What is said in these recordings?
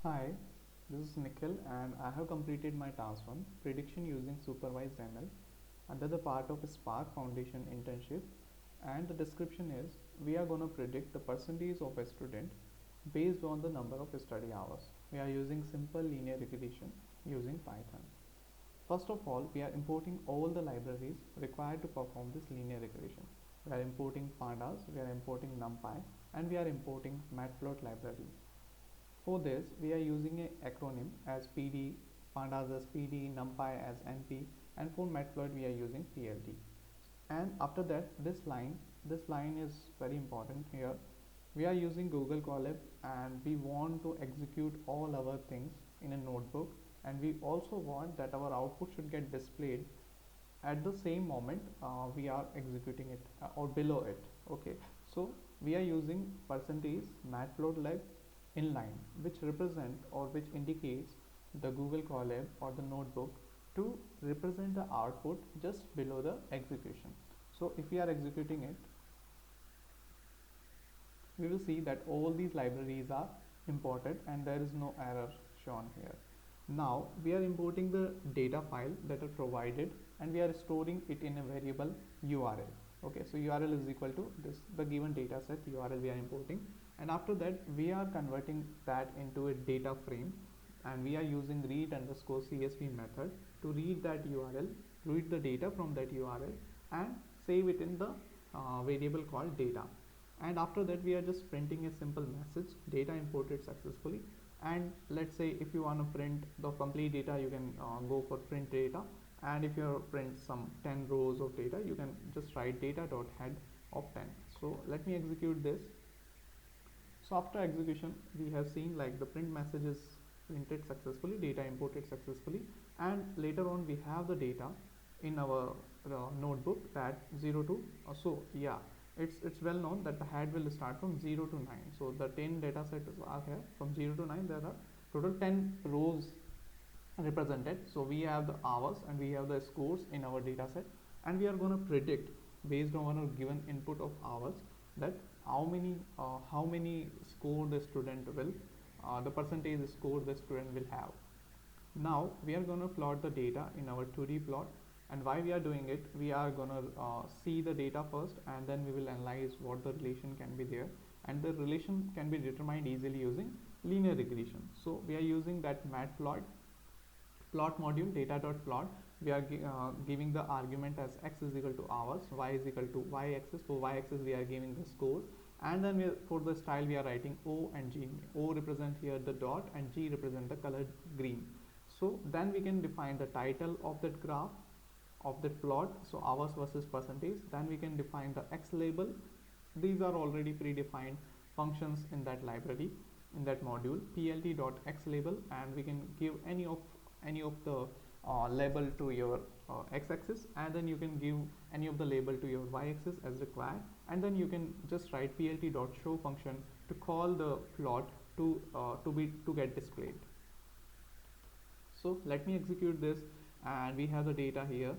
Hi, this is Nikhil and I have completed my task 1 prediction using supervised ML under the part of a Spark Foundation internship, and the description is we are going to predict the percentage of a student based on the number of study hours. We are using simple linear regression using Python. First of all, we are importing all the libraries required to perform this linear regression. We are importing pandas, we are importing NumPy, and we are importing Matplot library. For this, we are using an acronym as PD, pandas as PD, NumPy as NP, and for Matplotlib we are using PLT. And after that, this line is very important here. We are using Google Colab and we want to execute all our things in a notebook, and we also want that our output should get displayed at the same moment we are executing it or below it. Okay, so we are using percentage matplotlib inline, which represent or which indicates the Google Colab or the notebook to represent the output just below the execution. So if we are executing it, we will see that all these libraries are imported and there is no error shown here. Now we are importing the data file that are provided and we are storing it in a variable URL. Okay, so URL is equal to this, the given data set URL we are importing, and after that we are converting that into a data frame, and we are using read underscore CSV method to read that URL, read the data from that URL and save it in the variable called data. And after that we are just printing a simple message, data imported successfully. And let's say if you want to print the complete data, you can go for print data, and if you print some 10 rows of data, you can just write data dot head of 10. So let me execute this. So after execution, we have seen like the print message is printed successfully, data imported successfully, and later on we have the data in our notebook that 0 to so yeah, it's well known that the head will start from 0 to 9. So the 10 data sets are here from 0 to 9. There are total 10 rows represented. So we have the hours and we have the scores in our data set, and we are going to predict based on a given input of hours that how many score the student will the percentage score the student will have. Now we are going to plot the data in our 2D plot, and why we are doing it, we are going to see the data first and then we will analyze what the relation can be there, and the relation can be determined easily using linear regression. So we are using that plot module data.plot. We are giving the argument as x is equal to hours, y is equal to y-axis. For y-axis we are giving the score, and then for the style we are writing O and G. O represent here the dot and G represent the color green. So then we can define the title of that graph, of that plot, so hours versus percentage. Then we can define the x label. These are already predefined functions in that library, in that module plt.xlabel, and we can give any of the label to your x-axis, and then you can give any of the label to your y-axis as required, and then you can just write plt.show function to call the plot to get displayed. So let me execute this, and we have the data here.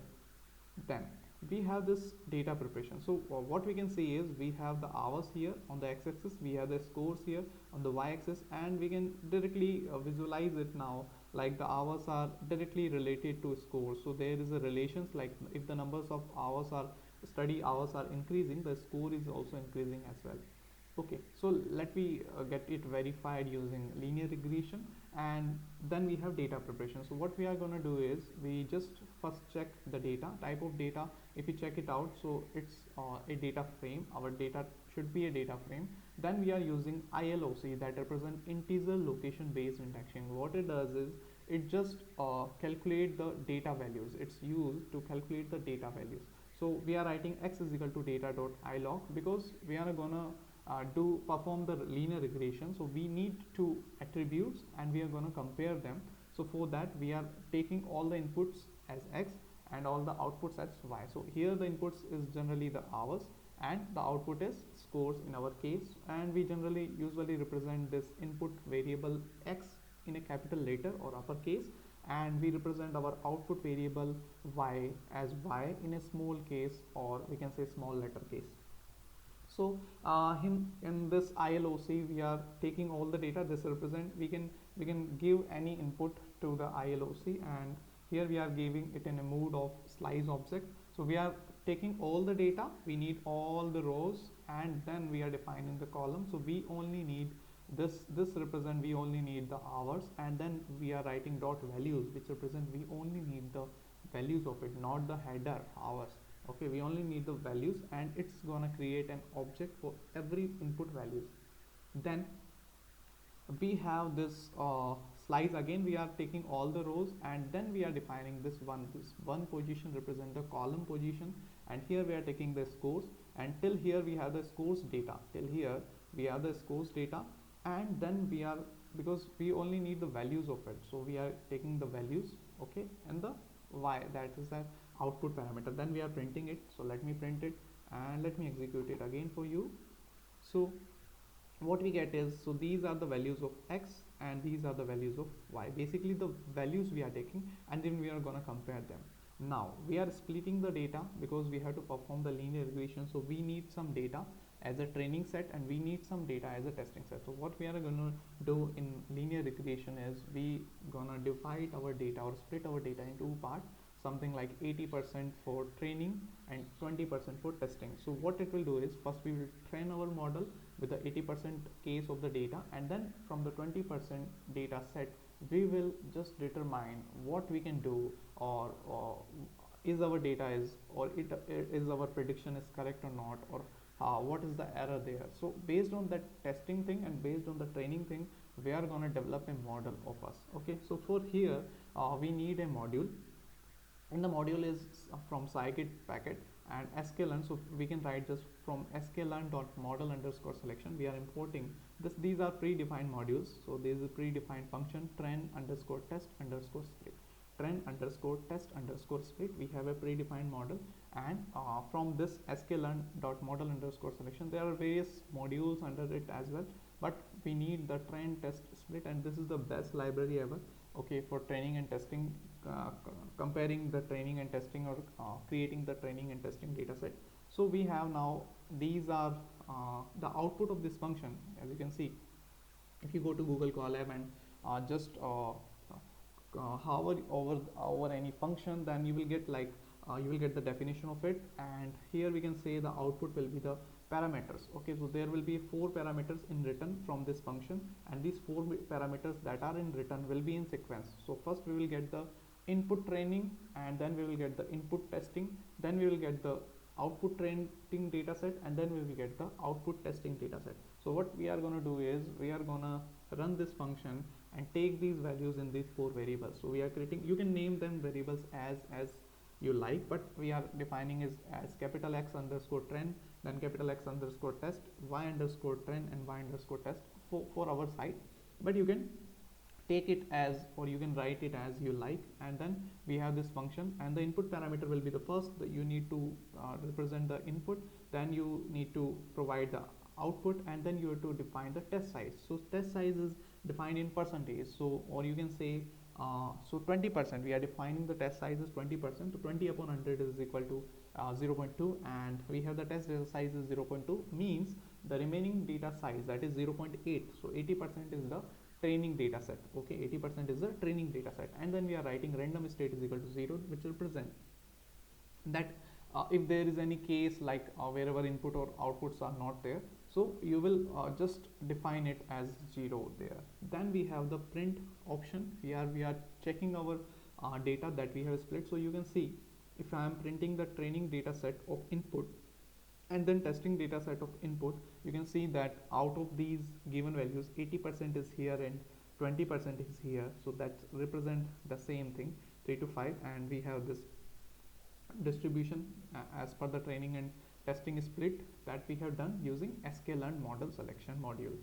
Then we have this data preparation. So what we can see is we have the hours here on the x-axis, we have the scores here on the y-axis, and we can directly visualize it now, like the hours are directly related to scores. So there is a relations, like if the numbers of hours are study hours are increasing, the score is also increasing as well. Okay, so let me get it verified using linear regression, and then we have data preparation. So what we are going to do is we just first check the data type of data. If we check it out, so it's a data frame. Our data should be a data frame. Then we are using ILOC, that represent integer location based indexing. What it does is it just calculate the data values. It's used to calculate the data values. So we are writing x is equal to data.ilog because we are gonna do perform the linear regression. So we need two attributes and we are going to compare them. So for that we are taking all the inputs as x and all the outputs as y. So here the inputs is generally the hours and the output is scores in our case, and we generally usually represent this input variable x in a capital letter or uppercase, and we represent our output variable y as y in a small case, or we can say small letter case. So in this ILOC we are taking all the data. This represent, we can give any input to the ILOC, and here we are giving it in a mode of slice object. So we are taking all the data, we need all the rows, and then we are defining the column. So we only need this represent, we only need the hours, and then we are writing dot values, which represent we only need the values of it, not the header hours. Okay, we only need the values, and it's gonna create an object for every input values. Then we have this slice. Again we are taking all the rows, and then we are defining this one position represent the column position, and here we are taking the scores, and till here we have the scores data, till here we have the scores data. And then we are, because we only need the values of it, so we are taking the values, okay, and the y, that is the output parameter. Then we are printing it. So let me print it, and let me execute it again for you. So what we get is, so these are the values of x and these are the values of y, basically the values we are taking, and then we are going to compare them. Now we are splitting the data because we have to perform the linear regression, so we need some data as a training set and we need some data as a testing set. So what we are going to do in linear regression is we gonna divide our data or split our data into two parts, something like 80% for training and 20% for testing. So what it will do is, first we will train our model with the 80% case of the data, and then from the 20% data set we will just determine what we can do, or is our data is, or it is our prediction is correct or not, or what is the error there. So based on that testing thing and based on the training thing, we are going to develop a model of us. Okay, so for here we need a module, and the module is from scikit package and sklearn. So we can write just from sklearn.model underscore selection. We are importing this, these are predefined modules. So there is a predefined function train underscore test underscore split, train underscore test underscore split. We have a predefined model, and from this sklearn.model underscore selection there are various modules under it as well, but we need the train test split, and this is the best library ever, okay, for training and testing, comparing the training and testing, or creating the training and testing data set. So we have now, these are the output of this function. As you can see, if you go to Google Colab and just hover over any function, then you will get like you will get the definition of it, and here we can say the output will be the parameters. Okay, so there will be 4 parameters in return from this function, and these 4 parameters that are in return will be in sequence. So first we will get the input training, and then we will get the input testing, then we will get the output training data set, and then we will get the output testing data set. So what we are going to do is, we are going to run this function and take these values in these 4 variables. So we are creating, you can name them variables as you like, but we are defining is as capital X underscore train, then capital X underscore test, y underscore train, and y underscore test for our site. But you can take it as, or you can write it as you like. And then we have this function, and the input parameter will be the first that you need to represent the input, then you need to provide the output, and then you have to define the test size. So test size is defined in percentage, so, or you can say so 20%, we are defining the test size is 20%. So 20 upon 100 is equal to 0.2, and we have the test data size is 0.2, means the remaining data size, that is 0.8. So 80% is the training data set. Okay, 80% is the training data set, and then we are writing random state is equal to 0, which represent that if there is any case like wherever input or outputs are not there, so you will just define it as 0 there. Then we have the print option. Here we are checking our data that we have split. So you can see, if I am printing the training data set of input and then testing data set of input, you can see that out of these given values, 80% is here and 20% is here. So that represent the same thing, 3 to 5, and we have this distribution as per the training and testing split that we have done using sklearn model selection module.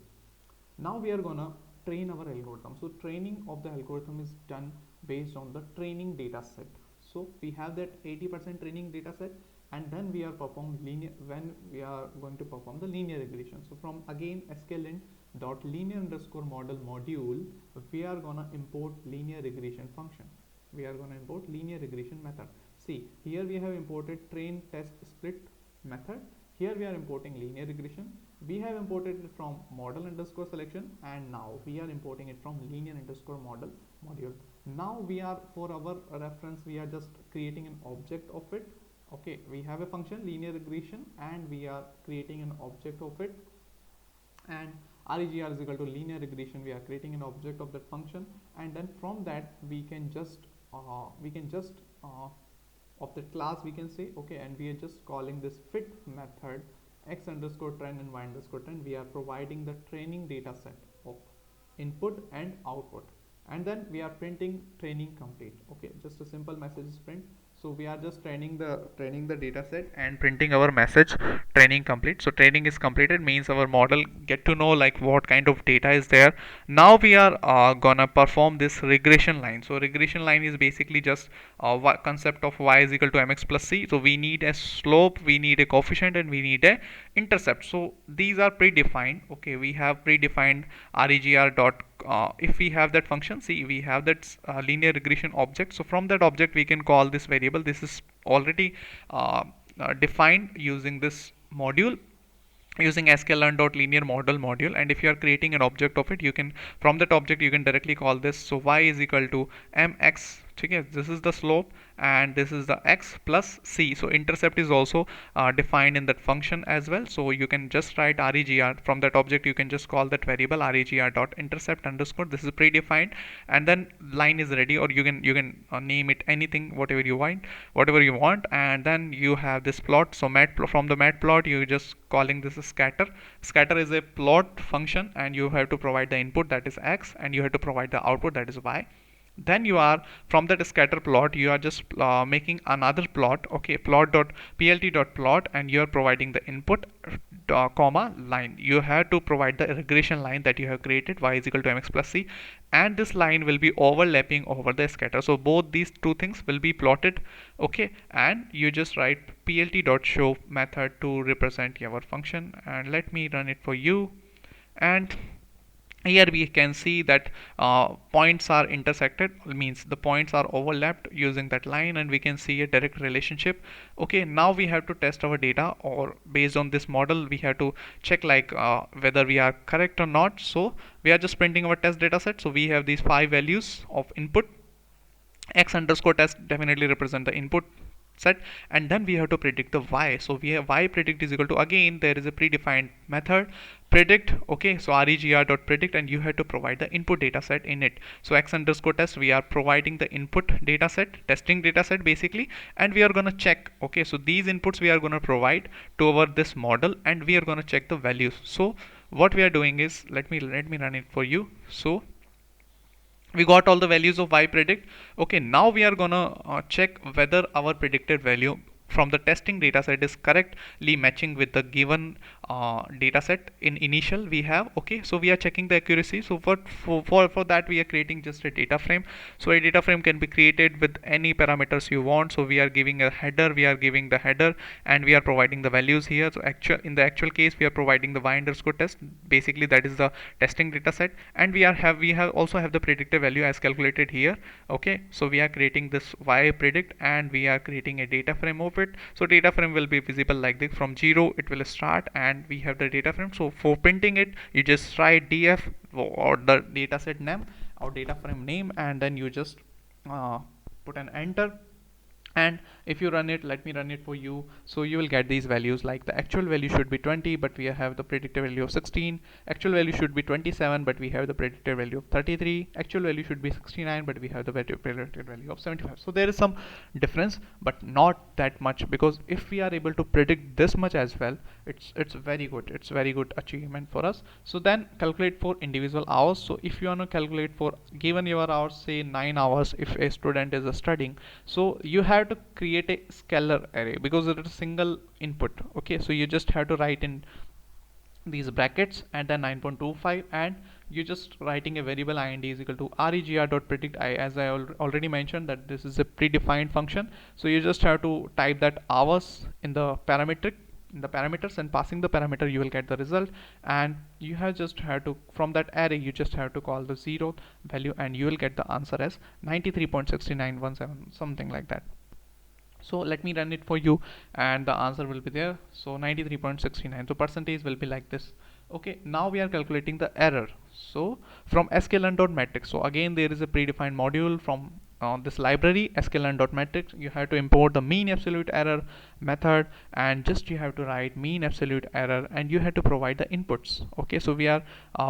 Now we are gonna train our algorithm. So training of the algorithm is done based on the training data set. So we have that 80% training data set, and then we are perform linear, when we are going to perform the linear regression. So from again sklearn dot linear underscore model module, we are gonna import linear regression function. We are gonna import linear regression method. See, here we have imported train test split method, Here we are importing linear regression. We have imported it from model underscore selection, and now we are importing it from linear underscore model module. Now we are, for our reference, we are just creating an object of it. Okay, we have a function linear regression and we are creating an object of it, and regr is equal to linear regression. We are creating an object of that function, and then from that we can just of the class we can say, okay, and we are just calling this fit method x underscore trend and y underscore trend. We are providing the training data set of input and output, and then we are printing training complete. Okay, just a simple message is print. So we are just training the data set and printing our message training complete. So training is completed means our model get to know like what kind of data is there. Now we are gonna perform this regression line. So regression line is basically just concept of y is equal to mx plus c. So we need a slope, we need a coefficient, and we need a intercept. So these are predefined. Okay, we have predefined regr dot if we have that function, see we have that linear regression object. So from that object we can call this variable. This is already defined using this module, using sklearn.linear model module. And if you are creating an object of it, you can, from that object you can directly call this. So y is equal to mx. Okay, this is the slope and this is the x plus c. So intercept is also defined in that function as well. So you can just write regr from that object. You can just call that variable regr dot intercept underscore. This is predefined, and then line is ready, or you can name it anything, whatever you want. And then you have this plot. So from the matplot you just calling this a scatter. Scatter is a plot function, and you have to provide the input, that is x, and you have to provide the output, that is y. Then you are, from that scatter plot you are just making another plot. Okay, plot dot plt dot plot, and you are providing the input comma line. You have to provide the regression line that you have created, y is equal to mx plus c, and this line will be overlapping over the scatter. So both these two things will be plotted. Okay, and you just write plt dot show method to represent your function, and let me run it for you. And here we can see that points are intersected, means the points are overlapped using that line, and we can see a direct relationship. Okay, now we have to test our data, or based on this model we have to check like whether we are correct or not. So we are just printing our test data set. So we have these 5 values of input. X underscore test definitely represent the input set, and then we have to predict the y. So we have y predict is equal to, again there is a predefined method predict. Okay, so regr dot predict, and you have to provide the input data set in it. So x underscore test, we are providing the input data set, testing data set basically, and we are gonna check. Okay, so these inputs we are gonna provide to our this model, and we are gonna check the values. So what we are doing is, let me run it for you. So we got all the values of y predict. Okay, now we are gonna check whether our predicted value from the testing data set is correctly matching with the given data set in initial we have. Okay, so we are checking the accuracy. So for that we are creating just a data frame. So a data frame can be created with any parameters you want. So we are giving a header, and we are providing the values here. So in the actual case we are providing the y underscore test, basically that is the testing data set, and we also have the predictive value as calculated here. Okay, so we are creating this y predict, and we are creating a data frame of it. So data frame will be visible like this. From 0 it will start, and we have the data frame. So for printing it, you just write df or the data set name or data frame name, and then you just put an enter. And if you run it, let me run it for you. So you will get these values, like the actual value should be 20, but we have the predicted value of 16. Actual value should be 27, but we have the predicted value of 33. Actual value should be 69, but we have the predicted value of 75. So there is some difference, but not that much, because if we are able to predict this much as well, it's very good. It's very good achievement for us. So then calculate for individual hours. So if you want to calculate for given your hours, say 9 hours if a student is studying, so you have to create a scalar array because it is a single input. Okay, so you just have to write in these brackets and then 9.25, and you just writing a variable ind is equal to regr.predict. As I already mentioned that this is a predefined function, so you just have to type that hours in the parameters, and passing the parameter you will get the result. And you have to, from that array you just have to call the 0 value, and you will get the answer as 93.6917, something like that. So let me run it for you and the answer will be there. So 93.69, so percentage will be like this. Okay, now we are calculating the error. So from sklearn.metrics, so again there is a predefined module from this library sklearn.metrics. You have to import the mean absolute error method, and just you have to write mean absolute error and you have to provide the inputs. Okay, so we are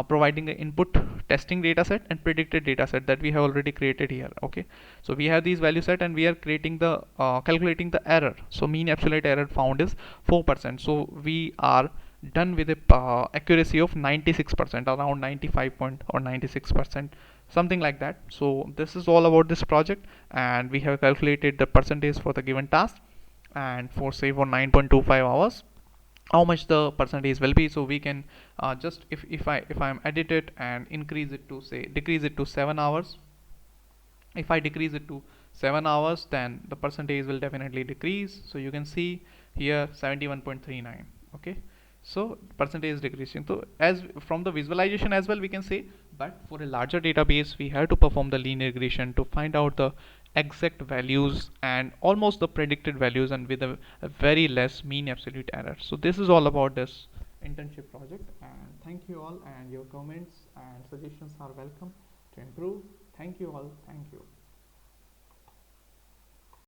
providing the input testing data set and predicted data set that we have already created here. Okay, so we have these value set and we are creating the calculating the error. So mean absolute error found is 4%, so we are done with a accuracy of 96%, around 95 point or 96%, something like that. So this is all about this project, and we have calculated the percentage for the given task, and for say for 9.25 hours how much the percentage will be. So we can just if I'm edit it and increase it to say decrease it to 7 hours. If I decrease it to 7 hours, then the percentage will definitely decrease. So you can see here 71.39. okay, so percentage is decreasing. So as from the visualization as well we can say, but for a larger database we have to perform the linear regression to find out the exact values and almost the predicted values, and with a very less mean absolute error. So this is all about this internship project, and thank you all, and your comments and suggestions are welcome to improve. Thank you all. Thank you.